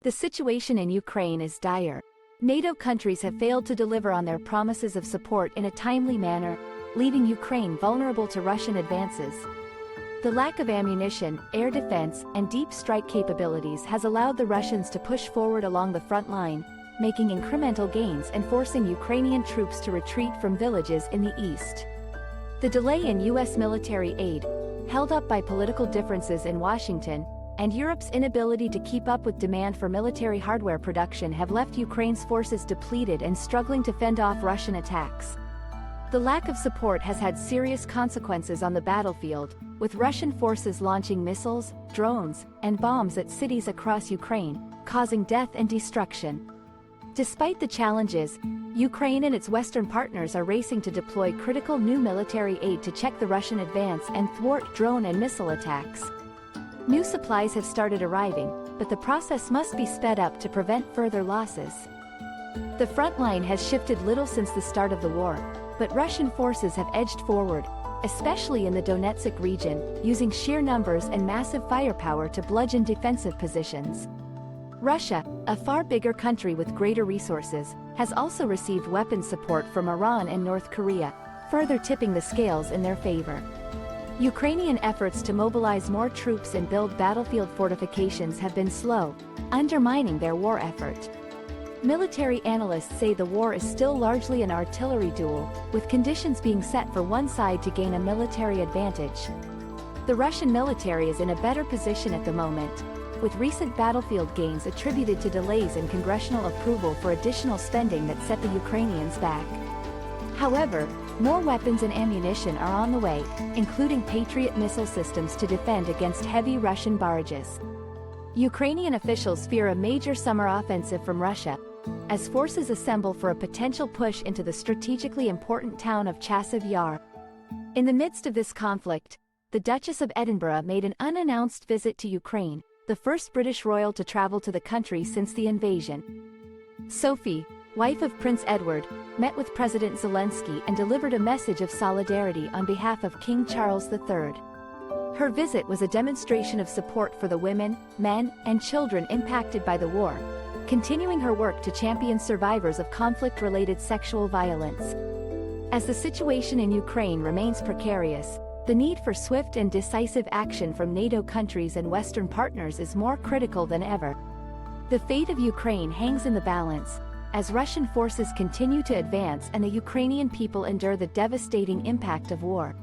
The situation in Ukraine is dire. NATO countries have failed to deliver on their promises of support in a timely manner, leaving Ukraine vulnerable to Russian advances. The lack of ammunition, air defense, and deep strike capabilities has allowed the Russians to push forward along the front line, making incremental gains and forcing Ukrainian troops to retreat from villages in the east. The delay in U.S. military aid, held up by political differences in Washington, and Europe's inability to keep up with demand for military hardware production have left Ukraine's forces depleted and struggling to fend off Russian attacks. The lack of support has had serious consequences on the battlefield, with Russian forces launching missiles, drones, and bombs at cities across Ukraine, causing death and destruction. Despite the challenges, Ukraine and its Western partners are racing to deploy critical new military aid to check the Russian advance and thwart drone and missile attacks. New supplies have started arriving, but the process must be sped up to prevent further losses. The front line has shifted little since the start of the war, but Russian forces have edged forward, especially in the Donetsk region, using sheer numbers and massive firepower to bludgeon defensive positions. Russia, a far bigger country with greater resources, has also received weapons support from Iran and North Korea, further tipping the scales in their favor. Ukrainian efforts to mobilize more troops and build battlefield fortifications have been slow, undermining their war effort. Military analysts say the war is still largely an artillery duel, with conditions being set for one side to gain a military advantage. The Russian military is in a better position at the moment, with recent battlefield gains attributed to delays in congressional approval for additional spending that set the Ukrainians back. However, more weapons and ammunition are on the way, including Patriot missile systems to defend against heavy Russian barrages. Ukrainian officials fear a major summer offensive from Russia, as forces assemble for a potential push into the strategically important town of Chasiv Yar. In the midst of this conflict, the Duchess of Edinburgh made an unannounced visit to Ukraine, the first British royal to travel to the country since the invasion. Sophie, wife of Prince Edward, met with President Zelensky and delivered a message of solidarity on behalf of King Charles III. Her visit was a demonstration of support for the women, men, and children impacted by the war, continuing her work to champion survivors of conflict-related sexual violence. As the situation in Ukraine remains precarious, the need for swift and decisive action from NATO countries and Western partners is more critical than ever. The fate of Ukraine hangs in the balance, as Russian forces continue to advance and the Ukrainian people endure the devastating impact of war.